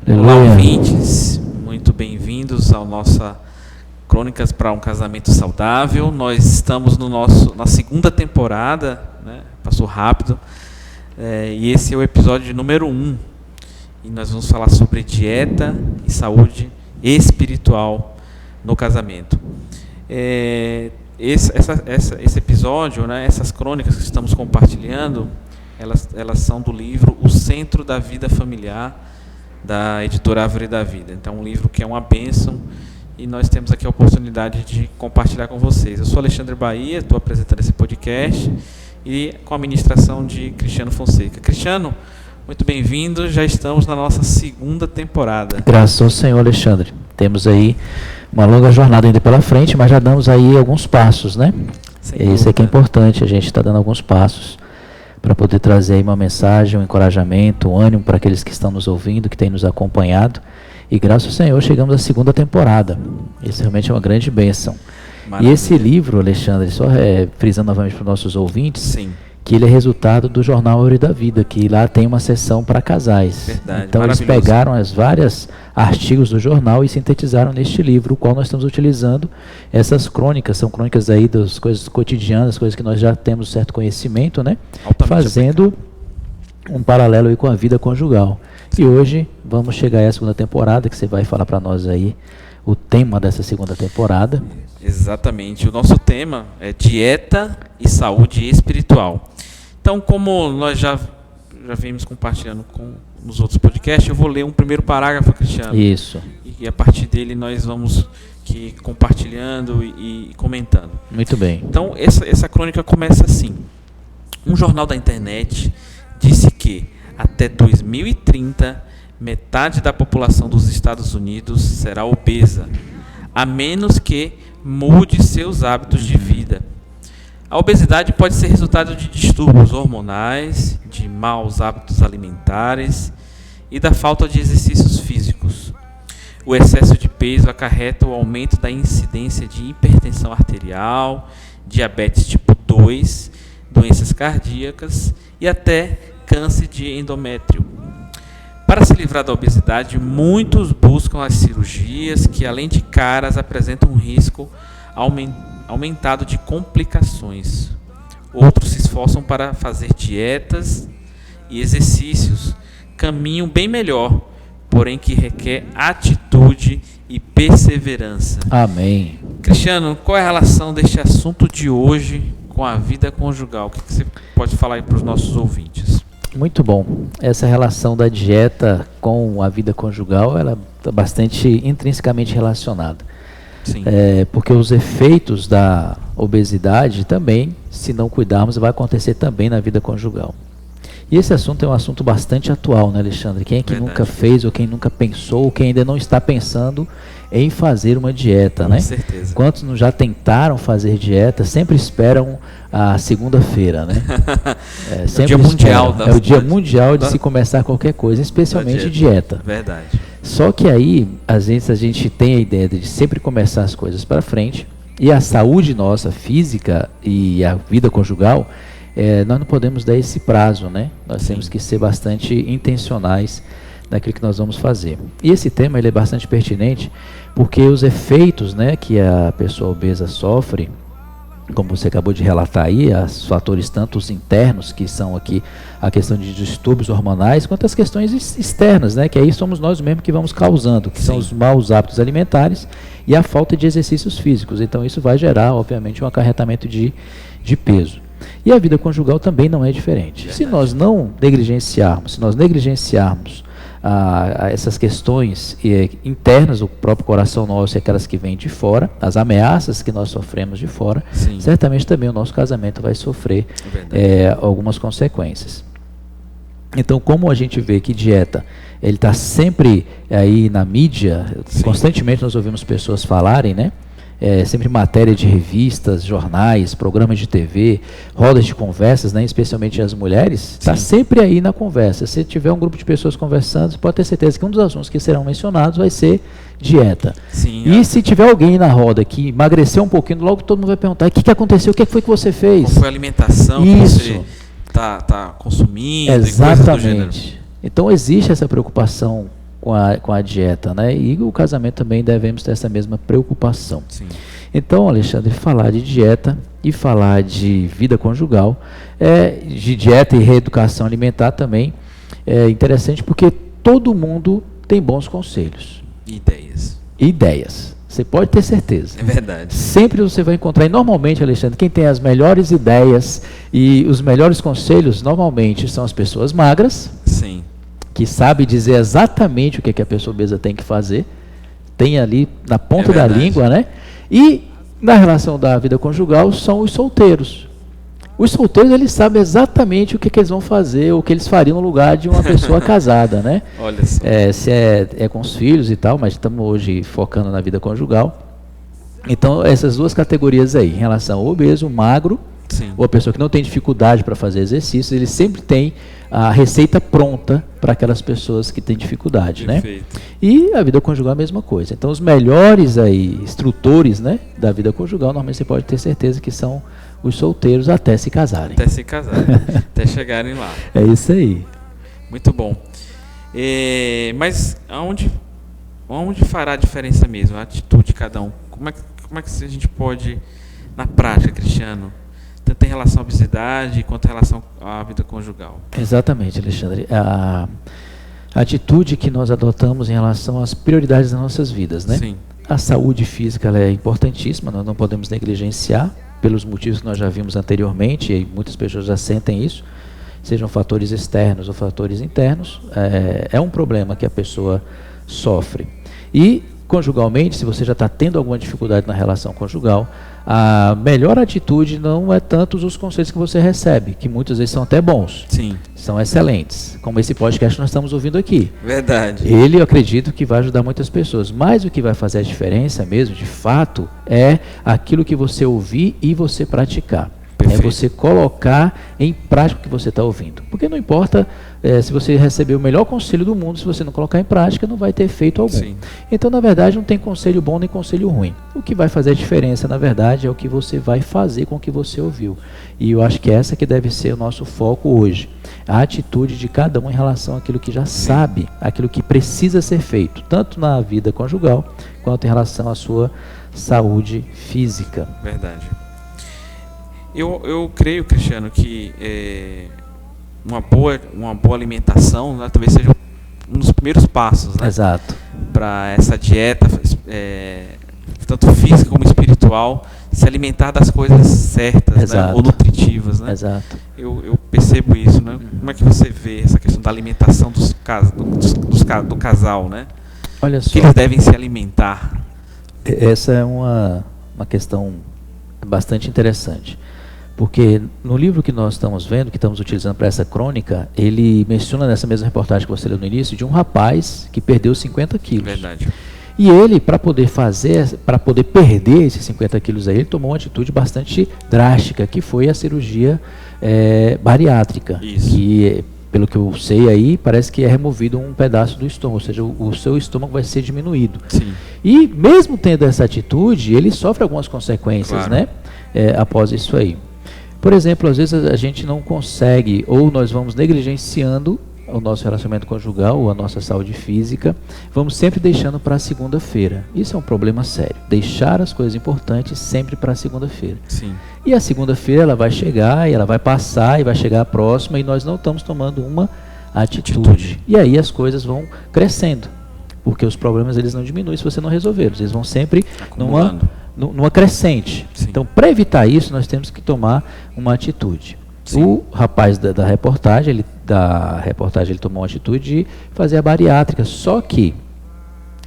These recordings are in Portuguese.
Olá, ouvintes, muito bem-vindos ao nossa Crônicas para um Casamento Saudável. Nós estamos na segunda temporada, né? Passou rápido, e esse é o episódio número 1. E nós vamos falar sobre dieta e saúde espiritual no casamento. Esse episódio, né, essas crônicas que estamos compartilhando, elas são do livro O Centro da Vida Familiar, da editora Árvore da Vida. Então, um livro que é uma bênção e nós temos aqui a oportunidade de compartilhar com vocês. Eu sou Alexandre Bahia, estou apresentando esse podcast e com a ministração de Cristiano Fonseca. Cristiano, muito bem-vindo, já estamos na nossa segunda temporada. Graças ao Senhor, Alexandre. Temos aí uma longa jornada ainda pela frente, mas já damos aí alguns passos, né? Isso é que é importante, a gente está dando alguns passos para poder trazer aí uma mensagem, um encorajamento, um ânimo para aqueles que estão nos ouvindo, que têm nos acompanhado. E graças ao Senhor chegamos à segunda temporada. Isso realmente é uma grande bênção. Maravilha. E esse livro, Alexandre, só frisando novamente para os nossos ouvintes, sim, que ele é resultado do jornal Árvore da Vida, que lá tem uma seção para casais. Verdade, então eles pegaram as várias artigos do jornal e sintetizaram neste livro, o qual nós estamos utilizando. Essas crônicas, são crônicas aí das coisas cotidianas, coisas que nós já temos certo conhecimento, né? Fazendo um paralelo aí com a vida conjugal. E hoje vamos chegar aí à segunda temporada, que você vai falar para nós aí o tema dessa segunda temporada. Exatamente, o nosso tema é dieta e saúde espiritual. Então, como nós já vimos compartilhando nos outros podcasts, eu vou ler um primeiro parágrafo, Cristiano. Isso. E a partir dele nós vamos compartilhando e comentando. Muito bem. Então, essa crônica começa assim. Um jornal da internet disse que até 2030, metade da população dos Estados Unidos será obesa, a menos que mude seus hábitos de vida. A obesidade pode ser resultado de distúrbios hormonais, de maus hábitos alimentares e da falta de exercícios físicos. O excesso de peso acarreta o aumento da incidência de hipertensão arterial, diabetes tipo 2, doenças cardíacas e até câncer de endométrio. Para se livrar da obesidade, muitos buscam as cirurgias que, além de caras, apresentam um risco aumentado de complicações. Outros se esforçam para fazer dietas e exercícios, caminho bem melhor, porém que requer atitude e perseverança. Amém. Cristiano, qual é a relação deste assunto de hoje com a vida conjugal? O que você pode falar aí para os nossos ouvintes? Muito bom. Essa relação da dieta com a vida conjugal, ela está bastante intrinsecamente relacionada. Sim. Porque os efeitos da obesidade também, se não cuidarmos, vai acontecer também na vida conjugal. E esse assunto é um assunto bastante atual, né, Alexandre? Quem é que nunca fez, ou quem nunca pensou, ou quem ainda não está pensando em fazer uma dieta, né? Com certeza. Quantos não já tentaram fazer dieta, sempre esperam a segunda-feira, né? É o dia mundial. É o dia mundial de se começar qualquer coisa, especialmente dieta. Verdade. Só que aí, às vezes, a gente tem a ideia de sempre começar as coisas para frente, e a saúde nossa, física e a vida conjugal, nós não podemos dar esse prazo, né? Nós temos que ser bastante intencionais naquilo que nós vamos fazer. E esse tema ele é bastante pertinente, porque os efeitos, né, que a pessoa obesa sofre, como você acabou de relatar aí, os fatores tanto os internos, que são aqui a questão de distúrbios hormonais, quanto as questões externas, né, que aí somos nós mesmos que vamos causando, que são os maus hábitos alimentares e a falta de exercícios físicos. Então isso vai gerar, obviamente, um acarretamento de peso. E a vida conjugal também não é diferente. Verdade. Se nós negligenciarmos essas questões internas do próprio coração nosso e aquelas que vêm de fora, as ameaças que nós sofremos de fora, sim, certamente também o nosso casamento vai sofrer algumas consequências. Então, como a gente vê que dieta, ele está sempre aí na mídia, sim, constantemente nós ouvimos pessoas falarem, né? Sempre matéria de revistas, jornais, programas de TV, rodas de conversas, né, especialmente as mulheres, está sempre aí na conversa. Se tiver um grupo de pessoas conversando, você pode ter certeza que um dos assuntos que serão mencionados vai ser dieta. Sim, e se tiver alguém na roda que emagreceu um pouquinho, logo todo mundo vai perguntar: o que aconteceu? O que foi que você fez? Qual foi a alimentação que você está consumindo? Exatamente. E coisas do gênero. Então existe essa preocupação com a dieta, né? E o casamento também devemos ter essa mesma preocupação. Sim. Então, Alexandre, falar de dieta e falar de vida conjugal, de dieta e reeducação alimentar também é interessante porque todo mundo tem bons conselhos. Ideias. Você pode ter certeza. É verdade. Sempre você vai encontrar, e normalmente, Alexandre, quem tem as melhores ideias e os melhores conselhos, normalmente são as pessoas magras. Sim. Que sabe dizer exatamente o que a pessoa obesa tem que fazer. Tem ali na ponta da língua, né? E na relação da vida conjugal são os solteiros. Os solteiros, eles sabem exatamente o que eles vão fazer, o que eles fariam no lugar de uma pessoa casada, né? Olha só. Se é com os filhos e tal, mas estamos hoje focando na vida conjugal. Então, essas duas categorias aí, em relação ao obeso, magro, Sim. ou a pessoa que não tem dificuldade para fazer exercícios, ele sempre tem a receita pronta para aquelas pessoas que têm dificuldade, Perfeito. né? E a vida conjugal é a mesma coisa. Então, os melhores aí, instrutores, né, da vida conjugal, normalmente você pode ter certeza que são os solteiros até se casarem. Até se casarem, até chegarem lá. É isso aí. Muito bom. Mas aonde fará a diferença mesmo, a atitude de cada um? Como é que a gente pode, na prática, Cristiano, tanto em relação à obesidade quanto em relação à vida conjugal? Exatamente, Alexandre. A atitude que nós adotamos em relação às prioridades das nossas vidas, né? Sim. A saúde física ela é importantíssima, nós não podemos negligenciar, pelos motivos que nós já vimos anteriormente, e muitas pessoas já sentem isso, sejam fatores externos ou fatores internos, é um problema que a pessoa sofre. E, conjugalmente, se você já está tendo alguma dificuldade na relação conjugal, a melhor atitude não é tanto os conselhos que você recebe, que muitas vezes são até bons, Sim. são excelentes, como esse podcast que nós estamos ouvindo aqui. Verdade. Ele, eu acredito que vai ajudar muitas pessoas, mas o que vai fazer a diferença mesmo, de fato, é aquilo que você ouvir e você praticar. Perfeito. É você colocar em prática o que você está ouvindo. Porque não importa se você receber o melhor conselho do mundo, se você não colocar em prática, não vai ter efeito algum. Sim. Então, na verdade, não tem conselho bom nem conselho ruim. O que vai fazer a diferença, na verdade, é o que você vai fazer com o que você ouviu. E eu acho que essa que deve ser o nosso foco hoje. A atitude de cada um em relação àquilo que já sabe, aquilo que precisa ser feito, tanto na vida conjugal, quanto em relação à sua saúde física. Verdade. Eu creio, Cristiano, que uma boa alimentação, né, talvez seja um dos primeiros passos, né, Exato. para essa dieta, tanto física como espiritual, se alimentar das coisas certas, né, ou nutritivas. Né? Exato. Eu percebo isso. Né? Como é que você vê essa questão da alimentação do casal? Né? Olha só. Que eles devem se alimentar? Essa é uma questão bastante interessante. Porque no livro que nós estamos vendo, que estamos utilizando para essa crônica, ele menciona nessa mesma reportagem que você leu no início, de um rapaz que perdeu 50 quilos. Verdade. E ele, para poder perder esses 50 quilos aí, ele tomou uma atitude bastante drástica, que foi a cirurgia bariátrica. Isso. Que, pelo que eu sei aí, parece que é removido um pedaço do estômago, ou seja, o seu estômago vai ser diminuído. Sim. E mesmo tendo essa atitude, ele sofre algumas consequências, claro, né? Após isso aí. Por exemplo, às vezes a gente não consegue, ou nós vamos negligenciando o nosso relacionamento conjugal, ou a nossa saúde física, vamos sempre deixando para a segunda-feira. Isso é um problema sério. Deixar as coisas importantes sempre para a segunda-feira. Sim. E a segunda-feira ela vai chegar, e ela vai passar, e vai chegar a próxima, e nós não estamos tomando uma atitude. E aí as coisas vão crescendo, porque os problemas eles não diminuem se você não resolvê-los. Eles vão sempre numa crescente. Sim. Então, para evitar isso, nós temos que tomar uma atitude. Sim. O rapaz da reportagem, ele tomou uma atitude de fazer a bariátrica. Só que,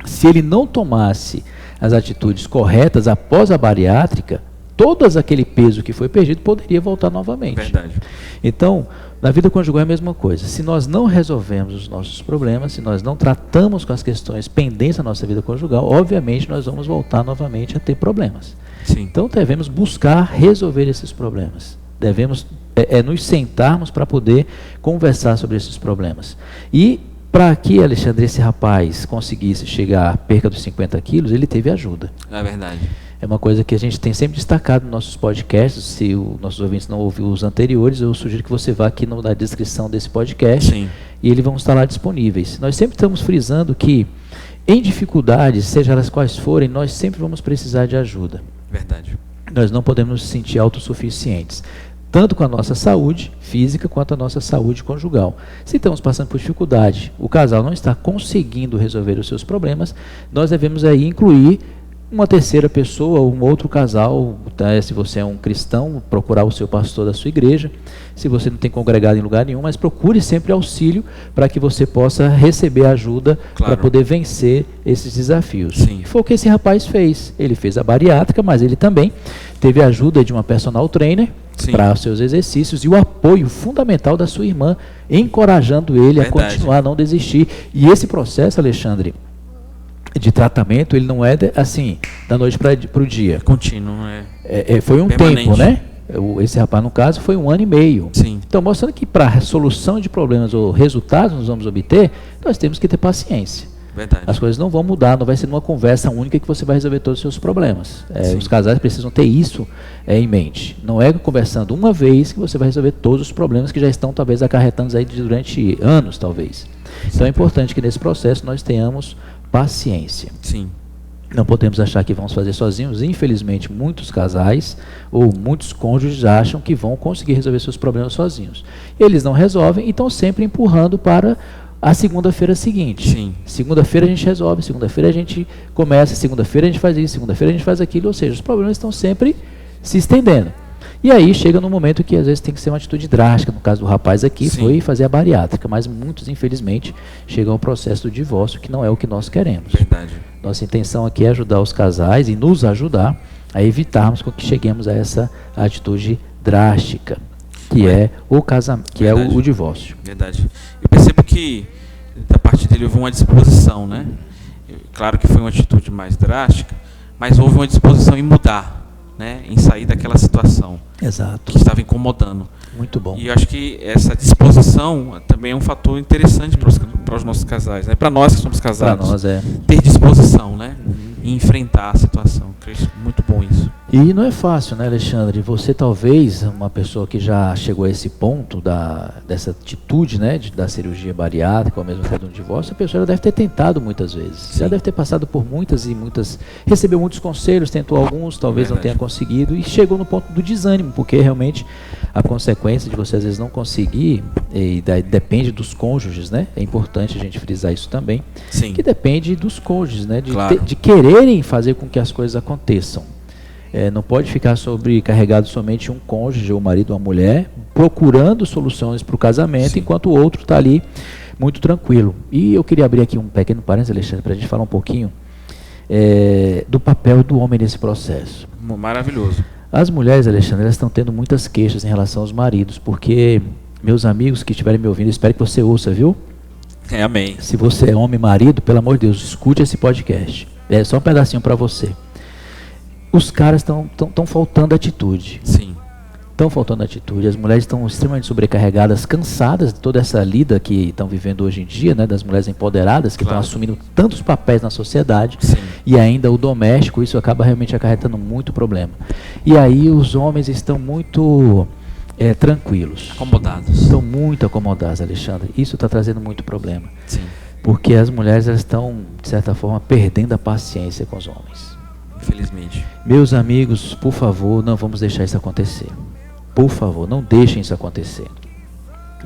se ele não tomasse as atitudes corretas após a bariátrica, todo aquele peso que foi perdido poderia voltar novamente. Verdade. Então, na vida conjugal é a mesma coisa. Se nós não resolvemos os nossos problemas, se nós não tratamos com as questões pendentes da nossa vida conjugal, obviamente nós vamos voltar novamente a ter problemas. Sim. Então devemos buscar resolver esses problemas. Devemos nos sentarmos para poder conversar sobre esses problemas. E para que, Alexandre, esse rapaz conseguisse chegar à perca dos 50 quilos, ele teve ajuda. É verdade. É uma coisa que a gente tem sempre destacado nos nossos podcasts. Se os nossos ouvintes não ouviram os anteriores, eu sugiro que você vá aqui na descrição desse podcast. Sim. e eles vão estar lá disponíveis. Nós sempre estamos frisando que, em dificuldades, seja elas quais forem, nós sempre vamos precisar de ajuda. Verdade. Nós não podemos nos sentir autossuficientes, tanto com a nossa saúde física quanto a nossa saúde conjugal. Se estamos passando por dificuldade, o casal não está conseguindo resolver os seus problemas, nós devemos aí incluir uma terceira pessoa, um outro casal, tá? Se você é um cristão, procurar o seu pastor da sua igreja. Se você não tem congregado em lugar nenhum, mas procure sempre auxílio para que você possa receber ajuda para poder vencer esses desafios. Sim. Foi o que esse rapaz fez. Ele fez a bariátrica, mas ele também teve a ajuda de uma personal trainer para os seus exercícios e o apoio fundamental da sua irmã, encorajando ele a continuar, a não desistir. E esse processo, Alexandre, de tratamento, ele não é assim, da noite para o dia. Contínuo, foi um tempo, né? Esse rapaz, no caso, foi 1 ano e meio. Sim. Então, mostrando que para a solução de problemas ou resultados nós vamos obter, nós temos que ter paciência. Verdade. As coisas não vão mudar, não vai ser numa conversa única que você vai resolver todos os seus problemas. Os casais precisam ter isso em mente. Não é conversando uma vez que você vai resolver todos os problemas que já estão talvez acarretando aí durante anos, talvez. Então é importante que nesse processo nós tenhamos paciência. Sim. Não podemos achar que vamos fazer sozinhos. Infelizmente, muitos casais ou muitos cônjuges acham que vão conseguir resolver seus problemas sozinhos. Eles não resolvem e estão sempre empurrando para a segunda-feira seguinte. Sim. Segunda-feira a gente resolve, segunda-feira a gente começa, segunda-feira a gente faz isso, segunda-feira a gente faz aquilo. Ou seja, os problemas estão sempre se estendendo. E aí chega no momento que às vezes tem que ser uma atitude drástica. No caso do rapaz aqui, foi fazer a bariátrica, mas muitos, infelizmente, chegam ao processo do divórcio, que não é o que nós queremos. Verdade. Nossa intenção aqui é ajudar os casais e nos ajudar a evitarmos que cheguemos a essa atitude drástica, que é o casamento, que é o divórcio. Verdade. Eu percebo que da parte dele houve uma disposição, né? Claro que foi uma atitude mais drástica, mas houve uma disposição em mudar, né? Em sair daquela situação. Exato. Que estava incomodando. Muito bom. E eu acho que essa disposição também é um fator interessante para os nossos casais, né? Para nós que somos casados. Para nós ter disposição, né? E enfrentar a situação. Muito bom isso. E não é fácil, né, Alexandre? Você talvez, uma pessoa que já chegou a esse ponto dessa atitude, né, da cirurgia bariátrica, ou mesmo até de um divórcio, a pessoa já deve ter tentado muitas vezes. Já deve ter passado por muitas e muitas, recebeu muitos conselhos, tentou alguns, talvez não tenha conseguido, e chegou no ponto do desânimo, porque realmente a consequência de você às vezes não conseguir, e depende dos cônjuges, né? É importante a gente frisar isso também. Sim. Que depende dos cônjuges, né? De quererem fazer com que as coisas aconteçam. Não pode ficar sobrecarregado somente um cônjuge, ou um marido ou uma mulher, procurando soluções para o casamento, enquanto o outro está ali muito tranquilo. E eu queria abrir aqui um pequeno parênteses, Alexandre, para a gente falar um pouquinho do papel do homem nesse processo. Maravilhoso. As mulheres, Alexandre, elas estão tendo muitas queixas em relação aos maridos, porque, meus amigos que estiverem me ouvindo, eu espero que você ouça, viu? Amém. Se você é homem e marido, pelo amor de Deus, escute esse podcast. É só um pedacinho para você. Os caras estão faltando atitude. Sim. Estão faltando atitude. As mulheres estão extremamente sobrecarregadas, cansadas de toda essa lida que estão vivendo hoje em dia, né, das mulheres empoderadas, que estão assumindo tantos papéis na sociedade. Sim. E ainda o doméstico, isso acaba realmente acarretando muito problema. E aí os homens estão muito tranquilos. Acomodados. Estão muito acomodados, Alexandre. Isso está trazendo muito problema. Sim. Porque as mulheres elas estão, de certa forma, perdendo a paciência com os homens. Infelizmente. Meus amigos, por favor, não vamos deixar isso acontecer. Por favor, não deixem isso acontecer.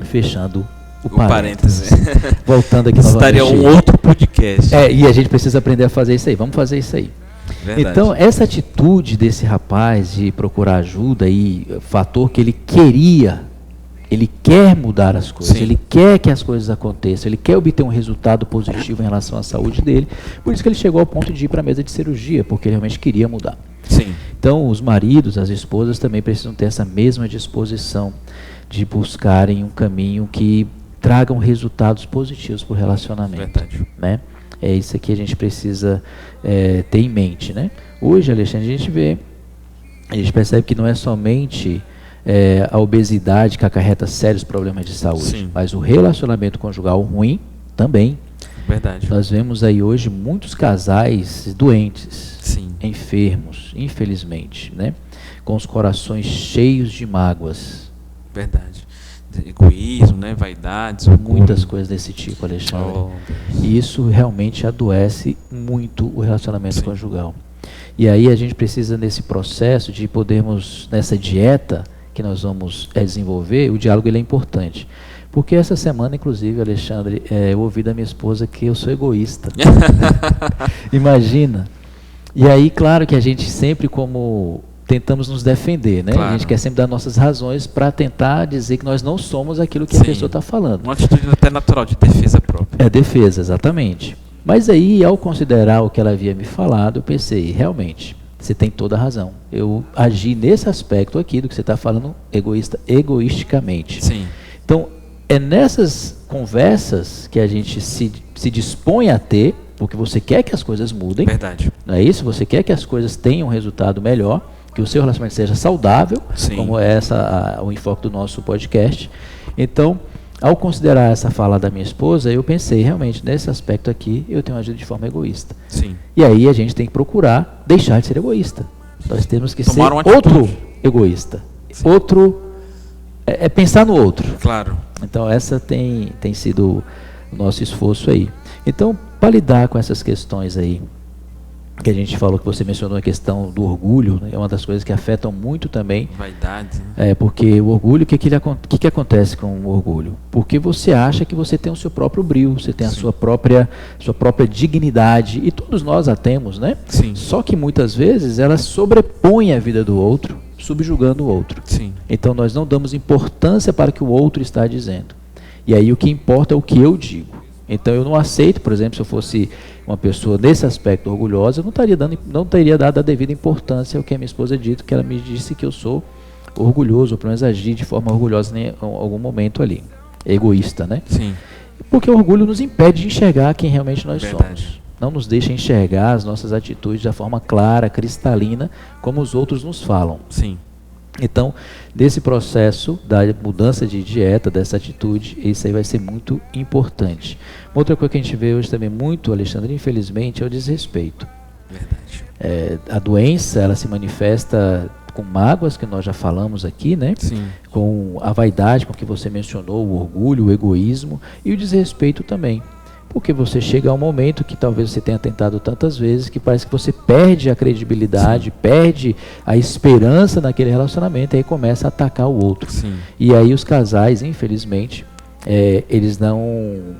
Fechando o parênteses. Voltando aqui novamente. Estaria um outro podcast. E a gente precisa aprender a fazer isso aí. Vamos fazer isso aí. Verdade. Então, essa atitude desse rapaz de procurar ajuda e fator que ele quer mudar as coisas, ele quer que as coisas aconteçam, ele quer obter um resultado positivo em relação à saúde dele, por isso que ele chegou ao ponto de ir para a mesa de cirurgia, porque ele realmente queria mudar. Sim. Então, os maridos, as esposas também precisam ter essa mesma disposição de buscarem um caminho que tragam resultados positivos para o relacionamento. Verdade. Né? É isso que a gente precisa ter em mente. Né? Hoje, Alexandre, a gente percebe que não é somente a obesidade que acarreta sérios problemas de saúde, mas o relacionamento conjugal ruim também. Verdade. Nós vemos aí hoje muitos casais doentes, enfermos, infelizmente, né? Com os corações cheios de mágoas. Verdade. egoísmo, né? Vaidades, orgulho. Muitas coisas desse tipo, Alexandre. Oh, E isso realmente adoece muito o relacionamento Sim. conjugal. E aí a gente precisa, nesse processo de podermos, nessa dieta que nós vamos desenvolver, o diálogo ele é importante. Porque essa semana, inclusive, Alexandre, eu ouvi da minha esposa que eu sou egoísta. Imagina. E aí, claro que a gente sempre como tentamos nos defender, né? Claro. A gente quer sempre dar nossas razões para tentar dizer que nós não somos aquilo que a Sim. pessoa está falando. Uma atitude até natural de defesa própria. É defesa, exatamente. Mas aí, ao considerar o que ela havia me falado, eu pensei, realmente, você tem toda a razão. Eu agi nesse aspecto aqui do que você está falando egoisticamente. Sim. Então, é nessas conversas que a gente se dispõe a ter, porque você quer que as coisas mudem, Verdade. não é isso? Você quer que as coisas tenham um resultado melhor, que o seu relacionamento seja saudável, Sim. como é o enfoque do nosso podcast. Então, ao considerar essa fala da minha esposa, eu pensei, realmente, nesse aspecto aqui, eu tenho agido de forma egoísta. Sim. E aí a gente tem que procurar deixar de ser egoísta. Nós temos que Tomar ser uma atitude. outro egoísta. Sim. Outro, é pensar no outro. Claro. Então essa tem sido o nosso esforço aí. Então, para lidar com essas questões aí, que a gente falou, que você mencionou a questão do orgulho, né, é uma das coisas que afetam muito também. Vaidade. Né? Porque o orgulho, o que acontece com o orgulho? Porque você acha que você tem o seu próprio brio, você tem a Sim. sua própria dignidade, e todos nós a temos, né? Sim. Só que muitas vezes ela sobrepõe a vida do outro, subjugando o outro. Sim. Então nós não damos importância para o que o outro está dizendo. E aí o que importa é o que eu digo. Então eu não aceito, por exemplo, se eu fosse uma pessoa nesse aspecto orgulhosa, eu não teria dado a devida importância ao que a minha esposa disse, que ela me disse que eu sou orgulhoso, ou pelo menos agir de forma orgulhosa em algum momento ali. Egoísta, né? Sim. Porque o orgulho nos impede de enxergar quem realmente nós Verdade. somos. Não nos deixa enxergar as nossas atitudes da forma clara, cristalina, como os outros nos falam. Sim. Então, desse processo da mudança de dieta, dessa atitude, isso aí vai ser muito importante. Uma outra coisa que a gente vê hoje também muito, Alexandre, infelizmente, é o desrespeito. Verdade. A doença, ela se manifesta com mágoas, que nós já falamos aqui, né? Sim. Com a vaidade, com que você mencionou, o orgulho, o egoísmo e o desrespeito também. Porque você chega a um momento que talvez você tenha tentado tantas vezes que parece que você perde a credibilidade, Sim. perde a esperança naquele relacionamento e aí começa a atacar o outro. Sim. E aí os casais, infelizmente, eles não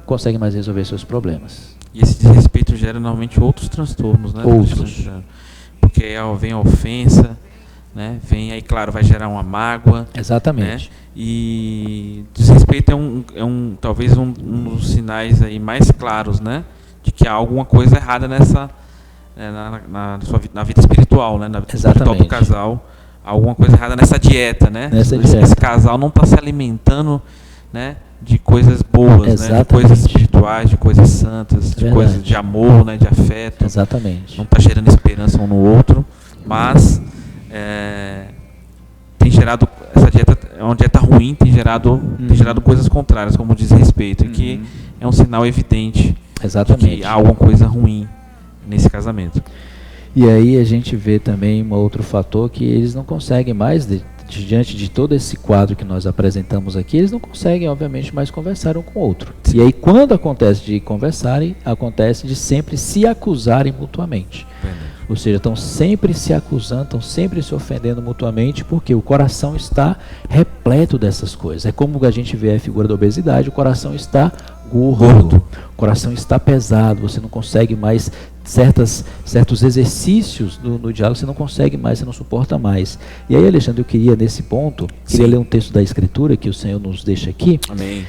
conseguem mais resolver seus problemas. E esse desrespeito gera normalmente outros transtornos, né? Outros. Porque aí vem a ofensa, né? Vem aí, claro, vai gerar uma mágoa. Exatamente. Né? E desrespeito talvez um dos sinais aí mais claros, né? De que há alguma coisa errada nessa na vida espiritual, né? Na vida espiritual do casal. Há alguma coisa errada nessa dieta, né? Esse casal não está se alimentando, né? De coisas boas, né? De coisas espirituais, de coisas santas, de coisas de amor, né? De afeto. Exatamente. Não está gerando esperança um no outro, mas tem gerado, essa dieta é uma dieta ruim, tem gerado coisas contrárias, como o desrespeito, que é um sinal evidente de que há alguma coisa ruim nesse casamento. E aí a gente vê também um outro fator, que eles não conseguem mais, diante de todo esse quadro que nós apresentamos aqui, eles não conseguem, obviamente, mais conversar um com o outro. Sim. E aí, quando acontece de conversarem, acontece de sempre se acusarem mutuamente. Ou seja, estão sempre se acusando, estão sempre se ofendendo mutuamente, porque o coração está repleto dessas coisas. É como a gente vê a figura da obesidade, o coração está gordo, o coração está pesado, você não consegue mais certos exercícios no diálogo, você não consegue mais, você não suporta mais. E aí, Alexandre, eu queria, nesse ponto, ler um texto da Escritura, que o Senhor nos deixa aqui. Amém.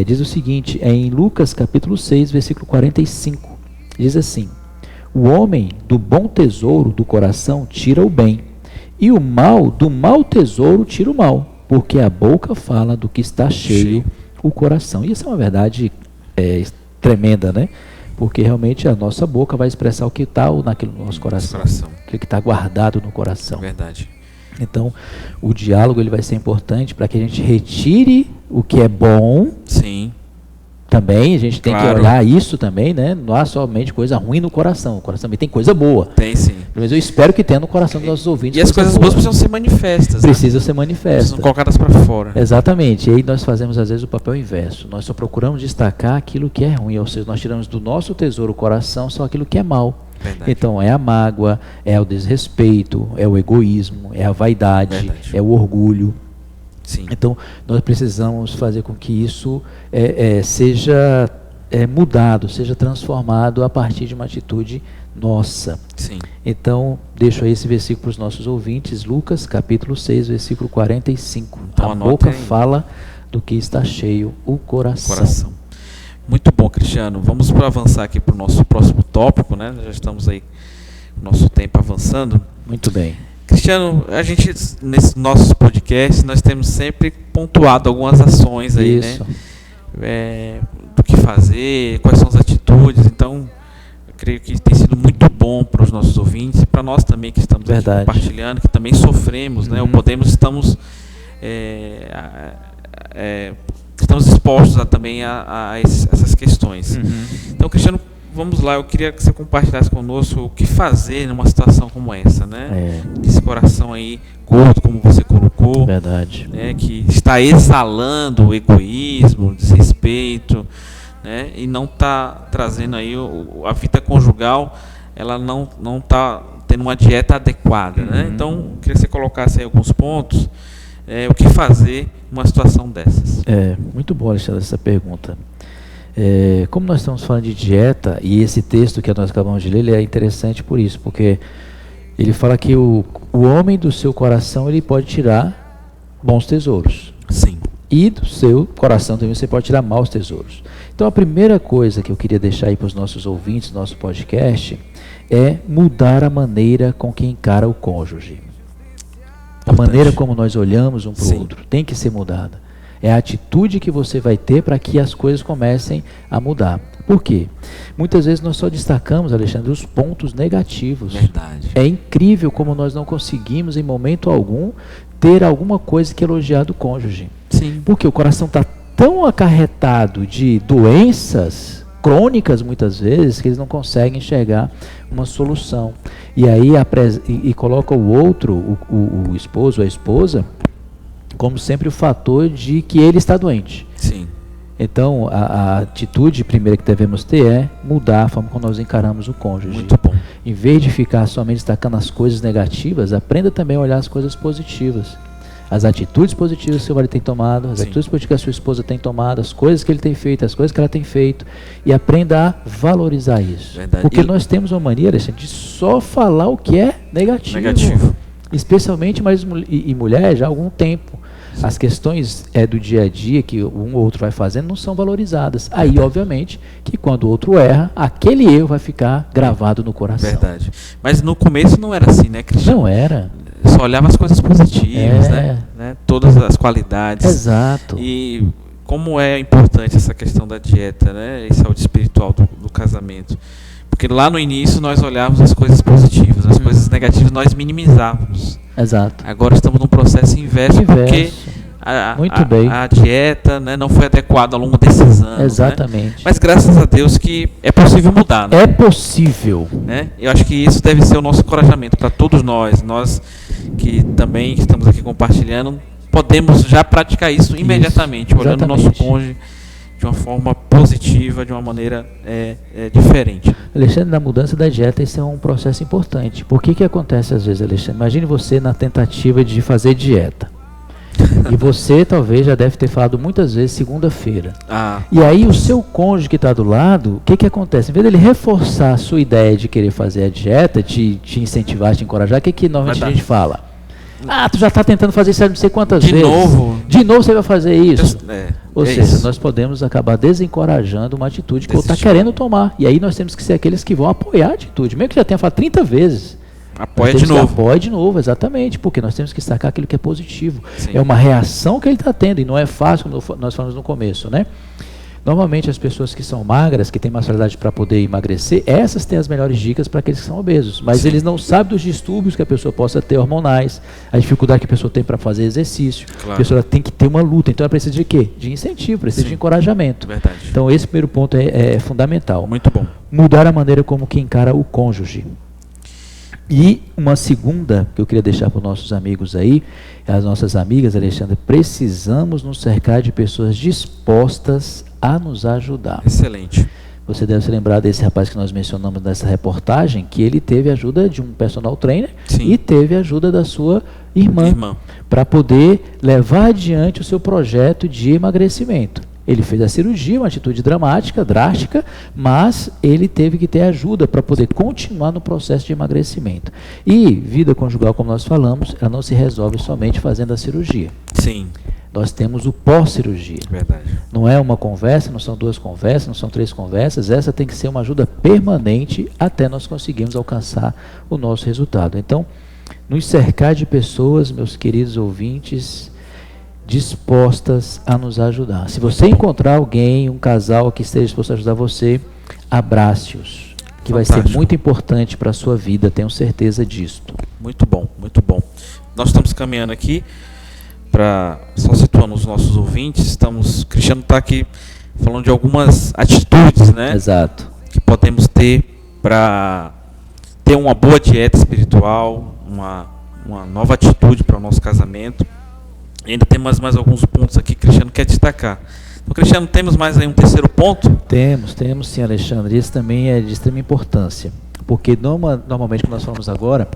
Diz o seguinte, em Lucas capítulo 6, versículo 45, diz assim: o homem do bom tesouro do coração tira o bem, e o mal do mau tesouro tira o mal, porque a boca fala do que está cheio o coração. E isso é uma verdade tremenda, né? Porque realmente a nossa boca vai expressar o que está naquele nosso coração, aquilo que está guardado no coração. Verdade. Então, o diálogo ele vai ser importante para que a gente retire o que é bom. Sim. Também a gente tem que Claro. olhar isso também, né? Não há somente coisa ruim no coração. O coração também tem coisa boa. Tem sim. Mas eu espero que tenha no coração dos nossos ouvintes. E as coisa coisas boa. boas precisam ser manifestas. Precisam ser Precisam manifestas. colocadas para fora. Exatamente. E aí nós fazemos às vezes o papel inverso. Nós só procuramos destacar aquilo que é ruim, ou seja, nós tiramos do nosso tesouro o coração só aquilo que é mal. Verdade. Então é a mágoa, é o desrespeito, é o egoísmo, é a vaidade, Verdade. é o orgulho. Sim. Então nós precisamos fazer com que isso seja mudado, seja transformado a partir de uma atitude nossa. Sim. Então, deixo aí esse versículo para os nossos ouvintes, Lucas, capítulo 6, versículo 45. Então, A anotem boca aí. fala do que está cheio o coração. Muito bom, Cristiano. Vamos avançar aqui para o nosso próximo tópico, né? Já estamos aí com o nosso tempo avançando. Muito bem. Cristiano, a gente, nesses nossos podcasts, nós temos sempre pontuado algumas ações aí, Isso. né? Do que fazer, quais são as atitudes. Então, eu creio que tem sido muito bom para os nossos ouvintes e para nós também que estamos aqui Verdade. compartilhando, que também sofremos, né? Uhum. Estamos expostos também a essas questões. Uhum. Então, Cristiano, vamos lá. Eu queria que você compartilhasse conosco o que fazer numa situação como essa, né? Esse coração aí gordo, como você colocou, Verdade. né, que está exalando o egoísmo, o desrespeito, né, e não está trazendo aí a vida conjugal, ela não está tendo uma dieta adequada, né? Então, queria que você colocasse aí alguns pontos, o que fazer numa situação dessas. Muito bom, Alexandre, essa pergunta. Como nós estamos falando de dieta, e esse texto que nós acabamos de ler, ele é interessante por isso, porque ele fala que o homem do seu coração ele pode tirar bons tesouros. Sim. E do seu coração também você pode tirar maus tesouros. Então a primeira coisa que eu queria deixar aí para os nossos ouvintes do nosso podcast é mudar a maneira com que encara o cônjuge. A maneira como nós olhamos um para o outro tem que ser mudada. É a atitude que você vai ter para que as coisas comecem a mudar. Por quê? Muitas vezes nós só destacamos, Alexandre, os pontos negativos. Verdade. É incrível como nós não conseguimos, em momento algum, ter alguma coisa que elogiar do cônjuge. Sim. Porque o coração está tão acarretado de doenças crônicas, muitas vezes, que eles não conseguem enxergar uma solução. E aí coloca o outro, o esposo, a esposa, como sempre o fator de que ele está doente. Sim. Então, a atitude primeira que devemos ter é mudar a forma como nós encaramos o cônjuge. Muito bom. Em vez de ficar somente destacando as coisas negativas, aprenda também a olhar as coisas positivas. As atitudes positivas que o seu marido tem tomado, as atitudes positivas que a sua esposa tem tomado, as coisas que ele tem feito, as coisas que ela tem feito, e aprenda a valorizar isso. Verdade. Porque nós temos uma mania, Alexandre, de só falar o que é negativo. Especialmente marido e mulher já há algum tempo. As questões do dia a dia que um ou outro vai fazendo não são valorizadas. Aí, obviamente, que quando o outro erra, aquele erro vai ficar gravado no coração. Verdade. Mas no começo não era assim, né, Cristiano? Não era. Só olhava as coisas positivas, né? Todas as qualidades. Exato. E como é importante essa questão da dieta, né? E saúde espiritual do casamento. Porque lá no início nós olhávamos as coisas positivas, as coisas negativas nós minimizávamos. Exato. Agora estamos num processo inverso. Porque a dieta, né, não foi adequada ao longo desses anos. Exatamente. Né? Mas graças a Deus que é possível mudar. Né? É possível. Né? Eu acho que isso deve ser o nosso encorajamento para todos nós que também estamos aqui compartilhando, podemos já praticar isso imediatamente, olhando o nosso cônjuge de uma forma positiva, de uma maneira diferente. Alexandre, na mudança da dieta, esse é um processo importante. Por que acontece às vezes, Alexandre? Imagine você na tentativa de fazer dieta. E você talvez já deve ter falado muitas vezes segunda-feira. E aí o seu cônjuge que está do lado, o que acontece? Em vez dele reforçar a sua ideia de querer fazer a dieta, de te incentivar, te encorajar, o que normalmente a gente fala? Tu já está tentando fazer isso há não sei quantas vezes. De novo você vai fazer isso. Ou seja, nós podemos acabar desencorajando uma atitude que o outro está querendo tomar. E aí nós temos que ser aqueles que vão apoiar a atitude. Mesmo que já tenha falado 30 vezes. Apoia de novo. Apoia de novo, exatamente. Porque nós temos que destacar aquilo que é positivo. Sim. É uma reação que ele está tendo. E não é fácil, como nós falamos no começo, né? Normalmente as pessoas que são magras, que têm mais facilidade para poder emagrecer, essas têm as melhores dicas para aqueles que são obesos. Mas eles não sabem dos distúrbios que a pessoa possa ter hormonais, a dificuldade que a pessoa tem para fazer exercício. Claro. A pessoa tem que ter uma luta. Então ela precisa de quê? De incentivo, precisa de encorajamento. Verdade. Então esse primeiro ponto é fundamental. Muito bom. Mudar a maneira como que encara o cônjuge. E uma segunda que eu queria deixar para os nossos amigos aí, as nossas amigas, Alexandre, precisamos nos cercar de pessoas dispostas a nos ajudar. Excelente. Você deve se lembrar desse rapaz que nós mencionamos nessa reportagem, que ele teve a ajuda de um personal trainer. Sim. E teve a ajuda da sua irmã. Para poder levar adiante o seu projeto de emagrecimento. Ele fez a cirurgia, uma atitude dramática, drástica, mas ele teve que ter ajuda para poder continuar no processo de emagrecimento. E vida conjugal, como nós falamos, ela não se resolve somente fazendo a cirurgia. Sim. Nós temos o pós-cirurgia. Verdade. Não é uma conversa, não são duas conversas, não são três conversas. Essa tem que ser uma ajuda permanente até nós conseguirmos alcançar o nosso resultado. Então, nos cercar de pessoas, meus queridos ouvintes, dispostas a nos ajudar. Se você encontrar alguém, um casal que esteja disposto a ajudar você, abrace-os, que vai ser muito importante para a sua vida, tenho certeza disto. Muito bom, muito bom. Nós estamos caminhando aqui para, só situando os nossos ouvintes, Cristiano está aqui falando de algumas atitudes, né? Exato. Que podemos ter para ter uma boa dieta espiritual, uma nova atitude para o nosso casamento. E ainda temos mais alguns pontos aqui que o Cristiano quer destacar. Então, Cristiano, temos mais aí um terceiro ponto? Temos sim, Alexandre. Esse também é de extrema importância. Porque normalmente, como nós falamos agora,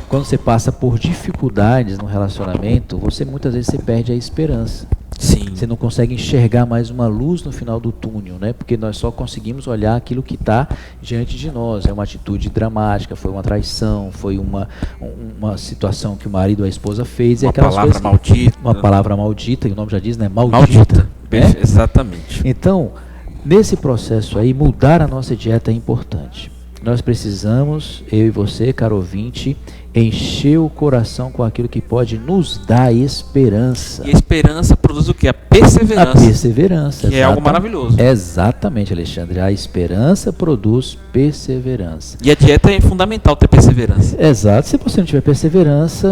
quando você passa por dificuldades no relacionamento, muitas vezes você perde a esperança. Sim. Você não consegue enxergar mais uma luz no final do túnel, né? Porque nós só conseguimos olhar aquilo que está diante de nós. É uma atitude dramática, foi uma traição, foi uma situação que o marido ou a esposa fez. Uma palavra maldita. Uma palavra maldita, e o nome já diz, né? Maldita. Né? Exatamente. Então, nesse processo aí, mudar a nossa dieta é importante. Nós precisamos, eu e você, caro ouvinte, encher o coração com aquilo que pode nos dar esperança. E a esperança produz o quê? A perseverança. A perseverança. Que é algo maravilhoso. Exatamente, Alexandre. A esperança produz perseverança. E a dieta é fundamental ter perseverança. Exato. Se você não tiver perseverança,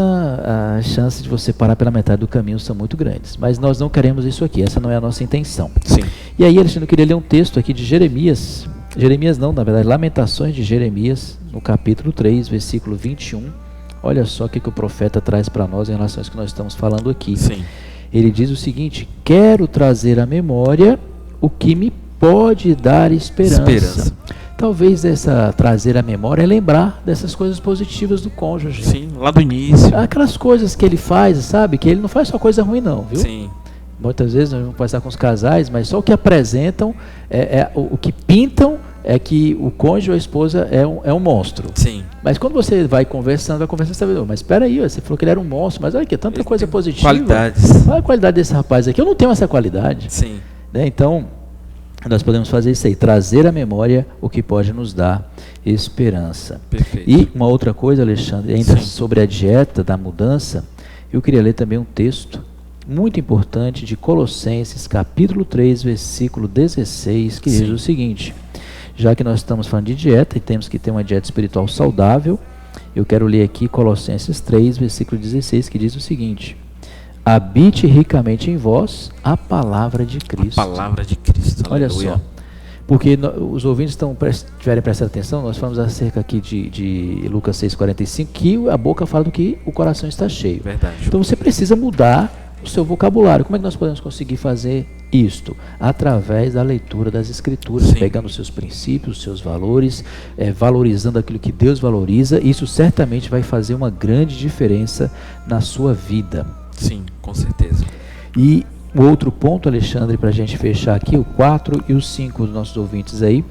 as chances de você parar pela metade do caminho são muito grandes. Mas nós não queremos isso aqui. Essa não é a nossa intenção. Sim. E aí, Alexandre, eu queria ler um texto aqui de Jeremias. Jeremias não, na verdade, Lamentações de Jeremias, no capítulo 3, versículo 21. Olha só o que o profeta traz para nós em relação a isso que nós estamos falando aqui. Sim. Ele diz o seguinte: quero trazer à memória o que me pode dar esperança. Talvez trazer à memória é lembrar dessas coisas positivas do cônjuge. Sim, lá do início. Aquelas coisas que ele faz, sabe? Que ele não faz só coisa ruim não, viu? Sim. Muitas vezes nós vamos conversar com os casais, mas só o que apresentam, o que pintam é que o cônjuge ou a esposa é um monstro. Sim. Você vai conversando, você sabe, mas espera aí, você falou que ele era um monstro, mas olha aqui, tanta coisa positiva. Qualidades. Olha a qualidade desse rapaz aqui, eu não tenho essa qualidade. Sim. Né? Então, nós podemos fazer isso aí, trazer à memória o que pode nos dar esperança. Perfeito. E uma outra coisa, Alexandre, ainda Sim. sobre a dieta da mudança, eu queria ler também um texto muito importante de Colossenses, capítulo 3, versículo 16, que diz o seguinte: já que nós estamos falando de dieta e temos que ter uma dieta espiritual saudável, eu quero ler aqui Colossenses 3, versículo 16, que diz o seguinte: habite ricamente em vós a palavra de Cristo. A palavra de Cristo. Olha só, porque os ouvintes tiverem prestado atenção, nós falamos acerca aqui de Lucas 6,45, que a boca fala do que o coração está cheio. Verdade. Então você precisa mudar o seu vocabulário. Como é que nós podemos conseguir fazer isto? Através da leitura das Escrituras, Sim. pegando os seus princípios, os seus valores, valorizando aquilo que Deus valoriza. Isso certamente vai fazer uma grande diferença na sua vida. Sim, com certeza. E o outro ponto, Alexandre, para a gente fechar aqui, o 4 e o 5 dos nossos ouvintes aí,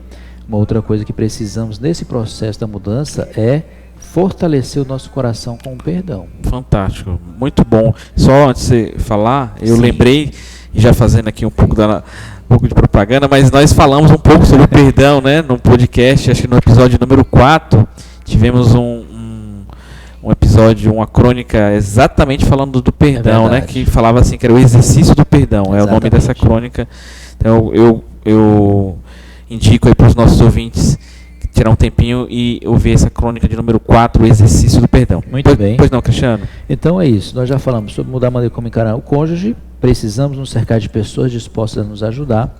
uma outra coisa que precisamos nesse processo da mudança é fortalecer o nosso coração com o perdão. Fantástico, muito bom. Só antes de você falar, eu Sim. lembrei, já fazendo aqui um pouco de propaganda, mas nós falamos um pouco sobre o perdão, né, num podcast, acho que no episódio número 4, tivemos um episódio, uma crônica exatamente falando do perdão, né, que falava assim, que era o exercício do perdão, é o nome dessa crônica. Então eu eu indico aí para os nossos ouvintes tirar um tempinho e ouvir essa crônica de número 4, o exercício do perdão. Muito bem. Pois não, Cristiano? Então é isso, nós já falamos sobre mudar a maneira como encarar o cônjuge, precisamos nos cercar de pessoas dispostas a nos ajudar,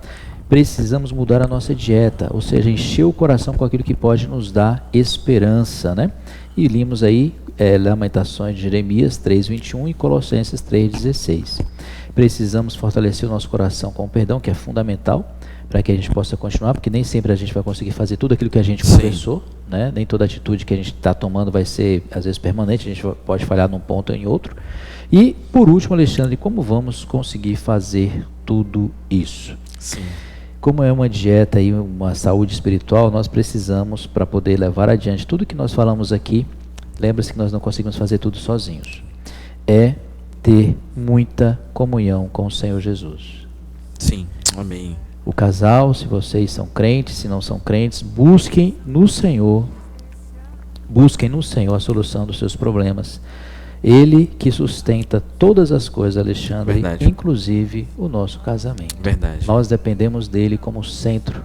precisamos mudar a nossa dieta, ou seja, encher o coração com aquilo que pode nos dar esperança, né? E limos aí Lamentações de Jeremias 3:21 e Colossenses 3:16. Precisamos fortalecer o nosso coração com o perdão, que é fundamental para que a gente possa continuar, porque nem sempre a gente vai conseguir fazer tudo aquilo que a gente conversou, né? Nem toda atitude que a gente está tomando vai ser, às vezes, permanente, a gente pode falhar num ponto ou em outro. E, por último, Alexandre, como vamos conseguir fazer tudo isso? Sim. Como é uma dieta e uma saúde espiritual, nós precisamos, para poder levar adiante tudo que nós falamos aqui, lembre-se que nós não conseguimos fazer tudo sozinhos, é ter muita comunhão com o Senhor Jesus. Sim, amém. O casal, se vocês são crentes, se não são crentes, busquem no Senhor a solução dos seus problemas. Ele que sustenta todas as coisas, Alexandre, Verdade. inclusive o nosso casamento. Verdade. Nós dependemos dele como centro,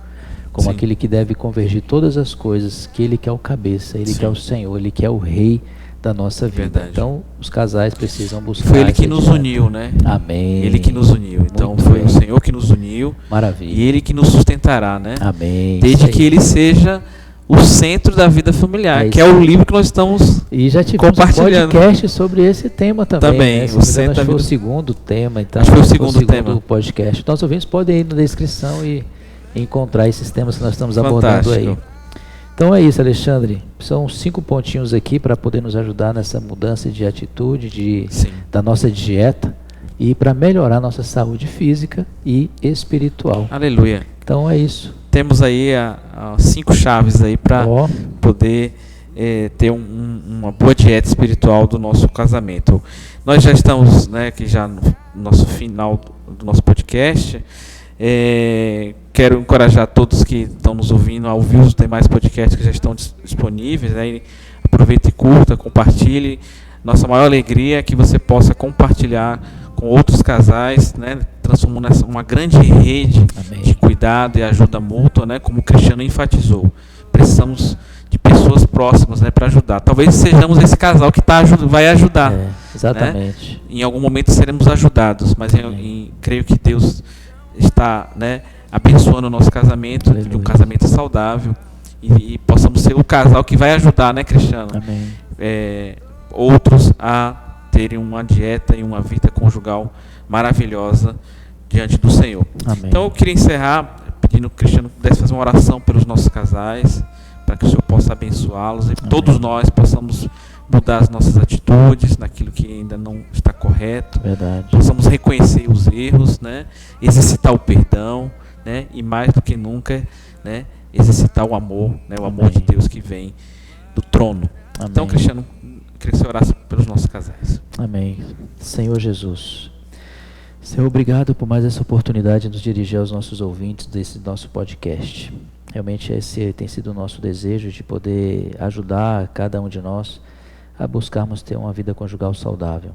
como Sim. aquele que deve convergir todas as coisas, que ele que é o cabeça, ele Sim. que é o Senhor, ele que é o rei da nossa vida. Verdade. Então, os casais precisam buscar. Foi ele que essa nos dieta. uniu, né? Amém. Ele que nos uniu. Então Muito foi bem. o Senhor que nos uniu Maravilha. e Ele que nos sustentará, né? Amém. Desde Isso que aí. Ele seja o centro da vida familiar, É que é isso o aí. livro que nós estamos E já tivemos um compartilhando. podcast sobre esse tema também. Também, né? o Se não me engano, centro acho da que foi o vida- segundo tema. Então, Acho que foi o foi segundo tema. podcast. Nossos ouvintes podem ir na descrição e encontrar esses temas que nós estamos abordando aí. Fantástico. Então é isso, Alexandre. São 5 pontinhos aqui para poder nos ajudar nessa mudança de atitude, Sim. da nossa dieta e para melhorar nossa saúde física e espiritual. Aleluia. Então é isso. Temos aí 5 chaves aí para Ó, poder ter uma boa dieta espiritual do nosso casamento. Nós já estamos, né, aqui já no nosso final do nosso podcast. Quero encorajar todos que estão nos ouvindo a ouvir os demais podcasts que já estão disponíveis, né? E aproveite e curta, compartilhe. Nossa maior alegria é que você possa compartilhar com outros casais, né? Transformando essa uma grande rede Amém. de cuidado e ajuda mútua, né? Como o Cristiano enfatizou. Precisamos de pessoas próximas, né, para ajudar. Talvez sejamos esse casal que vai ajudar. exatamente. Em algum momento seremos ajudados, mas creio que Deus está, né, abençoando o nosso casamento, de um Aleluia. casamento saudável, e possamos ser o casal que vai ajudar, né, Cristiano? Amém. Outros a terem uma dieta e uma vida conjugal maravilhosa diante do Senhor. Amém. Então eu queria encerrar pedindo que o Cristiano pudesse fazer uma oração pelos nossos casais, para que o Senhor possa abençoá-los e todos nós possamos mudar as nossas atitudes naquilo que ainda não está correto. Verdade. Possamos reconhecer os erros, né? Exercitar o perdão, né? E mais do que nunca, né? Exercitar o amor, né? O amor de Deus que vem do trono. Amém. Então, Cristiano, queria que você orasse pelos nossos casais. Amém. Senhor Jesus, Senhor, obrigado por mais essa oportunidade de nos dirigir aos nossos ouvintes desse nosso podcast. Realmente esse tem sido o nosso desejo de poder ajudar cada um de nós a buscarmos ter uma vida conjugal saudável.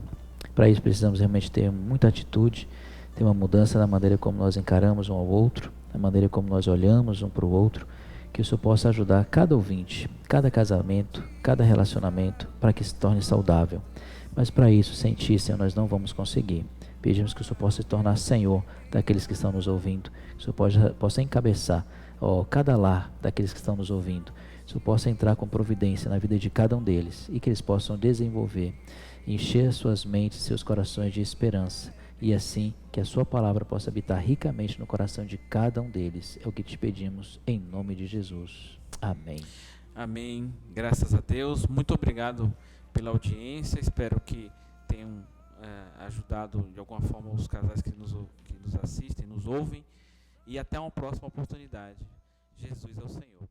Para isso precisamos realmente ter muita atitude, ter uma mudança na maneira como nós encaramos um ao outro, na maneira como nós olhamos um para o outro, que o Senhor possa ajudar cada ouvinte, cada casamento, cada relacionamento, para que se torne saudável. Mas para isso, sem Ti, Senhor, nós não vamos conseguir. Pedimos que o Senhor possa se tornar Senhor daqueles que estão nos ouvindo, que o Senhor possa encabeçar cada lar daqueles que estão nos ouvindo, que o Senhor possa entrar com providência na vida de cada um deles e que eles possam desenvolver, encher suas mentes, seus corações de esperança e assim que a sua palavra possa habitar ricamente no coração de cada um deles. É o que te pedimos em nome de Jesus. Amém. Amém. Graças a Deus. Muito obrigado pela audiência. Espero que tenham ajudado de alguma forma os casais que nos assistem, nos ouvem. E até uma próxima oportunidade. Jesus é o Senhor.